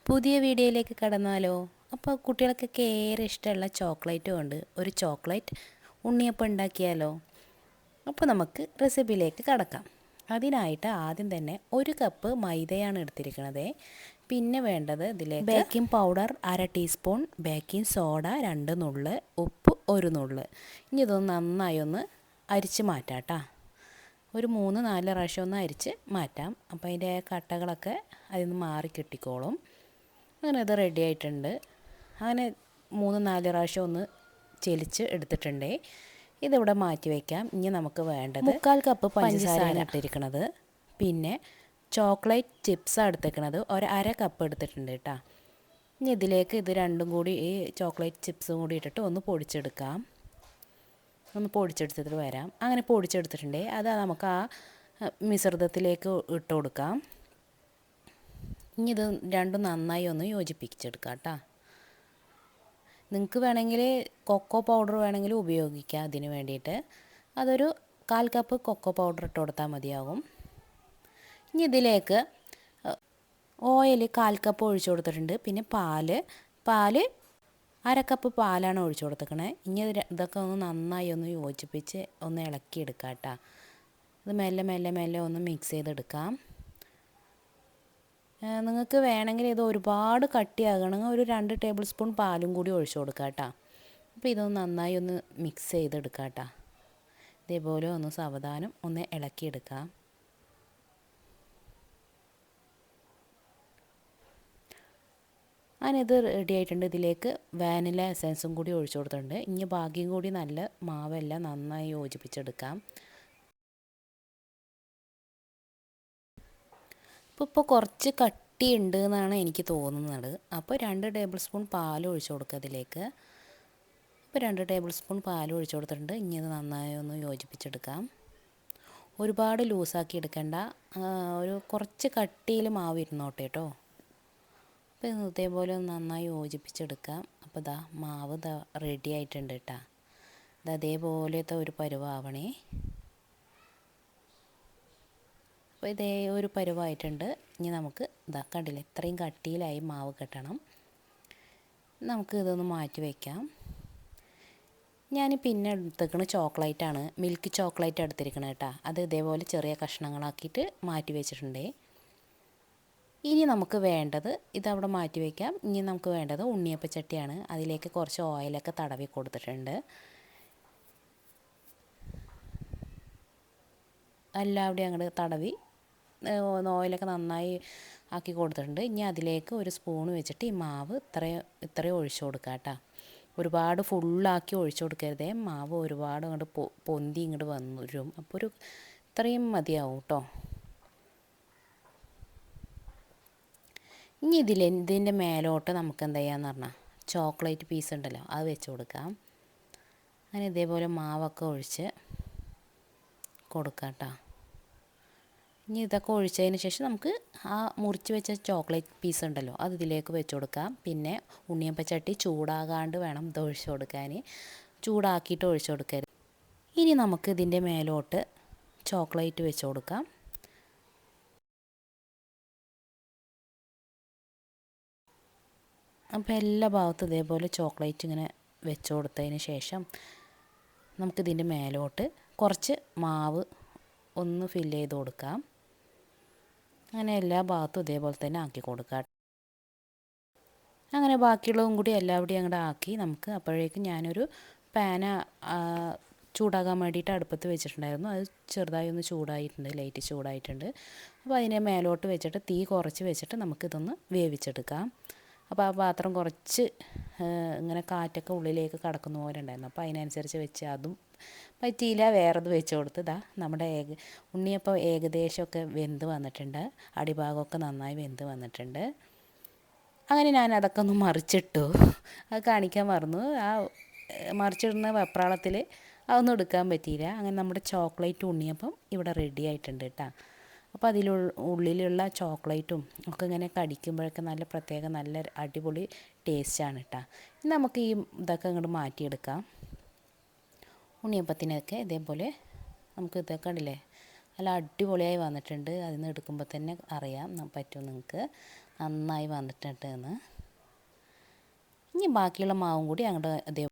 പുതിയ വീഡിയോയിലേക്ക് കടന്നാലോ? അപ്പോൾ കുട്ടികൾക്കൊക്കെ ഏറെ ഇഷ്ടമുള്ള ചോക്ലേറ്റും ഉണ്ട്. ഒരു ചോക്ലേറ്റ് ഉണ്ണിയപ്പം ഉണ്ടാക്കിയാലോ? അപ്പോൾ നമുക്ക് റെസിപ്പിയിലേക്ക് കടക്കാം. അതിനായിട്ട് ആദ്യം തന്നെ 1 കപ്പ് മൈദയാണ് എടുത്തിരിക്കുന്നത്. പിന്നെ വേണ്ടത് ഇതിലേക്ക് baking powder 1/2 teaspoon, baking soda 2 നുള്ള്, ഉപ്പ് 1 നുള്ള്. ഇനി ഇതൊന്ന് നന്നായി ഒന്ന് അരിച്ച് മാറ്റാം കേട്ടോ. ഒരു 3-4 പ്രാവശ്യം ഒന്ന് അരിച്ച് മാറ്റാം. അപ്പോൾ അതിൻ്റെ കട്ടകളൊക്കെ അതിൽ നിന്ന് മാറി കിട്ടിക്കോളും. അങ്ങനെ അത് റെഡി ആയിട്ടുണ്ട്. അങ്ങനെ 3-4 പ്രാവശ്യം ഒന്ന് ചെലിച്ച് എടുത്തിട്ടുണ്ട്. ഇതിവിടെ മാറ്റി വയ്ക്കാം. ഇനി നമുക്ക് വേണ്ടത് 1/4 കപ്പ് പഞ്ചസാരയാണ് ഇട്ടിരിക്കുന്നത്. പിന്നെ ചോക്ലേറ്റ് ചിപ്സാണ് എടുത്തിരിക്കുന്നത്. 1/2 കപ്പ് എടുത്തിട്ടുണ്ട് കേട്ടോ. ഇനി ഇതിലേക്ക് ഇത് രണ്ടും കൂടി ഈ ചോക്ലേറ്റ് ചിപ്സും കൂടി ഇട്ടിട്ട് ഒന്ന് പൊടിച്ചെടുക്കാം. ഒന്ന് പൊടിച്ചെടുത്തിട്ട് വരാം. അങ്ങനെ പൊടിച്ചെടുത്തിട്ടുണ്ട്. അത് നമുക്ക് ആ മിശ്രിതത്തിലേക്ക് ഇട്ട് കൊടുക്കാം. ഇനി ഇത് രണ്ടും നന്നായി ഒന്ന് യോജിപ്പിച്ചെടുക്കാം കേട്ടോ. നിങ്ങൾക്ക് വേണമെങ്കിൽ കൊക്കോ പൗഡർ വേണമെങ്കിൽ ഉപയോഗിക്കാം അതിന് വേണ്ടിയിട്ട്. അതൊരു 1/4 കപ്പ് കൊക്കോ പൗഡർ ഇട്ട് കൊടുത്താൽ മതിയാകും. ഇനി ഇതിലേക്ക് ഓയിൽ 1/4 കപ്പ് ഒഴിച്ചു കൊടുത്തിട്ടുണ്ട്. പിന്നെ പാല് 1/2 കപ്പ് പാലാണ് ഒഴിച്ചു കൊടുത്തേക്കണേ. ഇനി ഇതൊക്കെ ഒന്ന് നന്നായി ഒന്ന് യോജിപ്പിച്ച് ഒന്ന് ഇളക്കിയെടുക്കാം കേട്ടോ. ഇത് മെല്ലെ ഒന്ന് മിക്സ് ചെയ്തെടുക്കാം. നിങ്ങൾക്ക് വേണമെങ്കിൽ ഇത് ഒരുപാട് കട്ടിയാകണമെങ്കിൽ ഒരു 2 ടേബിൾ സ്പൂൺ പാലും കൂടി ഒഴിച്ചു കൊടുക്കാം കേട്ടോ. അപ്പോൾ ഇതൊന്ന് നന്നായി ഒന്ന് മിക്സ് ചെയ്തെടുക്കാം കേട്ടോ. ഇതേപോലെ ഒന്ന് സാവധാനം ഒന്ന് ഇളക്കിയെടുക്കാം. ഞാനിത് റെഡി ആയിട്ടുണ്ട്. ഇതിലേക്ക് വാനില എസൻസും കൂടി ഒഴിച്ചു കൊടുത്തിട്ടുണ്ട്. ഇനി ബാക്കിയും കൂടി നല്ല മാവെല്ലാം നന്നായി യോജിപ്പിച്ചെടുക്കാം. ഇപ്പോൾ കുറച്ച് കട്ടി ഉണ്ട് എന്നാണ് എനിക്ക് തോന്നുന്നത്. അപ്പോൾ 2 ടേബിൾ സ്പൂൺ പാൽ ഒഴിച്ചു കൊടുക്കുക ഇതിലേക്ക്. ഇപ്പോൾ 2 ടേബിൾ സ്പൂൺ പാൽ ഒഴിച്ചു കൊടുത്തിട്ടുണ്ട്. ഇനി ഇത് നന്നായി ഒന്ന് യോജിപ്പിച്ചെടുക്കാം. ഒരുപാട് ലൂസാക്കി എടുക്കേണ്ട, ഒരു കുറച്ച് കട്ടിയിൽ മാവ് ഇരുന്നോട്ടെ കേട്ടോ. അപ്പോൾ ഇതേപോലെ ഒന്ന് നന്നായി യോജിപ്പിച്ചെടുക്കാം. അപ്പോൾ ഇതാ മാവ് റെഡി ആയിട്ടുണ്ട് കേട്ടോ. ഇത് അതേപോലത്തെ ഒരു പരുവാവണേ. അപ്പോൾ ഇതേ ഒരു പരുവായിട്ടുണ്ട്. ഇനി നമുക്ക് കണ്ടില്ലേ, ഇത്രയും കട്ടിയിലായി മാവ് കെട്ടണം. നമുക്ക് ഇതൊന്ന് മാറ്റി വയ്ക്കാം. ഞാൻ പിന്നെ എടുത്തേക്കണ ചോക്ലേറ്റാണ്, മിൽക്ക് ചോക്ലേറ്റ് എടുത്തിരിക്കണം കേട്ടോ. അത് ഇതേപോലെ ചെറിയ കഷ്ണങ്ങളാക്കിയിട്ട് മാറ്റി വെച്ചിട്ടുണ്ട്. ഇനി നമുക്ക് വേണ്ടത് ഇതവിടെ മാറ്റി വയ്ക്കാം. ഇനി നമുക്ക് വേണ്ടത് ഉണ്ണിയപ്പച്ചട്ടിയാണ്. അതിലേക്ക് കുറച്ച് ഓയിലൊക്കെ തടവി കൊടുത്തിട്ടുണ്ട്. എല്ലാവിടെയും അങ്ങോട്ട് തടവി ഓയിലൊക്കെ നന്നായി ആക്കി കൊടുത്തിട്ടുണ്ട്. ഇനി അതിലേക്ക് ഒരു സ്പൂൺ വെച്ചിട്ട് ഈ മാവ് ഇത്രയും ഒഴിച്ചു കൊടുക്കാം കേട്ടോ. ഒരുപാട് ഫുള്ളാക്കി ഒഴിച്ചു കൊടുക്കരുതേ. മാവ് ഒരുപാട് അങ്ങോട്ട് പൊന്തി ഇങ്ങോട്ട് വരും. അപ്പോൾ ഇത്രയും മതിയാവും കേട്ടോ. ഇനി ഇതിൻ്റെ മേലോട്ട് നമുക്ക് എന്താ ചെയ്യാന്ന് പറഞ്ഞാൽ ചോക്ലേറ്റ് പീസ് ഉണ്ടല്ലോ, അത് വെച്ച് കൊടുക്കാം. അങ്ങനെ ഇതേപോലെ മാവൊക്കെ ഒഴിച്ച് കൊടുക്കാം കേട്ടോ. ഇനി ഇതൊക്കെ ഒഴിച്ചതിന് ശേഷം നമുക്ക് ആ മുറിച്ച് വെച്ച ചോക്ലേറ്റ് പീസ് ഉണ്ടല്ലോ, അത് ഇതിലേക്ക് വെച്ച് കൊടുക്കാം. പിന്നെ ഉണ്ണിയപ്പച്ചട്ടി ചൂടാകാണ്ട് വേണം ഇത് ഒഴിച്ച് കൊടുക്കാൻ. ചൂടാക്കിയിട്ട് ഒഴിച്ച് കൊടുക്കരുത്. ഇനി നമുക്ക് ഇതിൻ്റെ മേലോട്ട് ചോക്ലേറ്റ് വെച്ച് കൊടുക്കാം. അപ്പോൾ എല്ലാ ഭാഗത്തും ഇതേപോലെ ചോക്ലേറ്റ് ഇങ്ങനെ വെച്ച് കൊടുത്തതിന് ശേഷം നമുക്കിതിൻ്റെ മേലോട്ട് കുറച്ച് മാവ് ഒന്ന് ഫില്ല് ചെയ്ത് കൊടുക്കാം. അങ്ങനെ എല്ലാ ഭാഗത്തും ഇതേപോലെ തന്നെ ആക്കി കൊടുക്കാം. അങ്ങനെ ബാക്കിയുള്ളതും കൂടി എല്ലാവിടെയും അങ്ങോട്ട് ആക്കി നമുക്ക് അപ്പോഴേക്കും ഞാനൊരു പാന ചൂടാകാൻ വേണ്ടിയിട്ട് അടുപ്പത്ത് വെച്ചിട്ടുണ്ടായിരുന്നു. അത് ചെറുതായി ഒന്ന് ചൂടായിട്ടുണ്ട്, ലൈറ്റ് ചൂടായിട്ടുണ്ട്. അപ്പോൾ അതിനെ മേലോട്ട് വെച്ചിട്ട് തീ കുറച്ച് വെച്ചിട്ട് നമുക്കിതൊന്ന് വേവിച്ചെടുക്കാം. അപ്പോൾ ആ പാത്രം കുറച്ച് ഇങ്ങനെ കാറ്റൊക്കെ ഉള്ളിലേക്ക് കടക്കുന്ന പോലെ ഉണ്ടായിരുന്നു. അപ്പോൾ അതിനനുസരിച്ച് വെച്ച് അതും പറ്റിയില്ല, വേറെത് വെച്ച് കൊടുത്ത് നമ്മുടെ ഉണ്ണിയപ്പം ഏകദേശമൊക്കെ വെന്ത് വന്നിട്ടുണ്ട്. അടിഭാഗമൊക്കെ നന്നായി വെന്ത് വന്നിട്ടുണ്ട്. അങ്ങനെ ഞാൻ അതൊക്കെ ഒന്ന് മറിച്ചിട്ടു. അത് കാണിക്കാൻ മറന്നു. ആ മറിച്ചിടുന്ന വെപ്രാളത്തിൽ അതൊന്നും എടുക്കാൻ പറ്റിയില്ല. അങ്ങനെ നമ്മുടെ ചോക്ലേറ്റ് ഉണ്ണിയപ്പം ഇവിടെ റെഡി ആയിട്ടുണ്ട് കേട്ടോ. അപ്പോൾ ഉള്ളിലുള്ള ചോക്ലേറ്റും ഒക്കെ ഇങ്ങനെ കടിക്കുമ്പോഴൊക്കെ നല്ല അടിപൊളി ടേസ്റ്റാണ് കേട്ടോ. ഇനി നമുക്ക് ഈ ഇതൊക്കെ അങ്ങോട്ട് മാറ്റിയെടുക്കാം. ഉണ്ണിയപ്പത്തിനൊക്കെ ഇതേപോലെ നമുക്ക് ഇതൊക്കെ കണ്ടില്ലേ, നല്ല അടിപൊളിയായി വന്നിട്ടുണ്ട്. അതിൽ നിന്ന് എടുക്കുമ്പോൾ തന്നെ അറിയാം പറ്റും നിങ്ങൾക്ക്. നന്നായി വന്നിട്ടുണ്ട് എന്ന്. ഇനി ബാക്കിയുള്ള മാവും കൂടി അങ്ങോട്ട് അതേ